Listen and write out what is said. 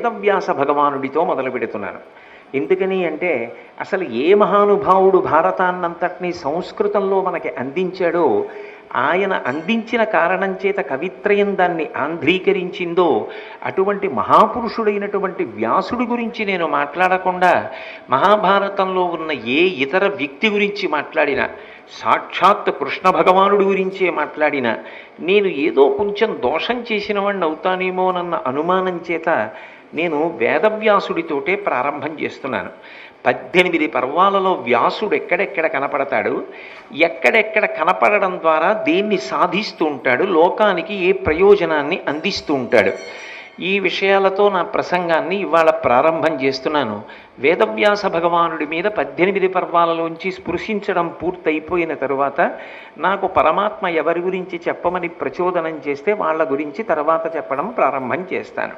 వేదవ్యాస భగవానుడితో మొదలు పెడుతున్నాను. ఎందుకని అంటే అసలు ఏ మహానుభావుడు భారతాన్నంతటినీ సంస్కృతంలో మనకి అందించాడో, ఆయన అందించిన కారణం చేత కవిత్రయం దాన్ని ఆంధ్రీకరించిందో, అటువంటి మహాపురుషుడైనటువంటి వ్యాసుడి గురించి నేను మాట్లాడకుండా మహాభారతంలో ఉన్న ఏ ఇతర వ్యక్తి గురించి మాట్లాడినా, సాక్షాత్ కృష్ణ భగవానుడి గురించే మాట్లాడినా నేను ఏదో కొంచెం దోషం చేసిన వాడిని అవుతానేమోనన్న అనుమానం చేత నేను వేదవ్యాసుడితోటే ప్రారంభం చేస్తున్నాను. 18 పర్వాలలో వ్యాసుడు ఎక్కడెక్కడ కనపడతాడు, ఎక్కడెక్కడ కనపడడం ద్వారా దేన్ని సాధిస్తూ ఉంటాడు, లోకానికి ఏ ప్రయోజనాన్ని అందిస్తూ ఉంటాడు, ఈ విషయాలతో నా ప్రసంగాన్ని ఇవాళ ప్రారంభం చేస్తున్నాను. వేదవ్యాస భగవానుడి మీద 18 పర్వాలలోంచి స్పృశించడం పూర్తయిపోయిన తరువాత నాకు పరమాత్మ ఎవరి గురించి చెప్పమని ప్రచోదనం చేస్తే వాళ్ళ గురించి తర్వాత చెప్పడం ప్రారంభం చేస్తాను.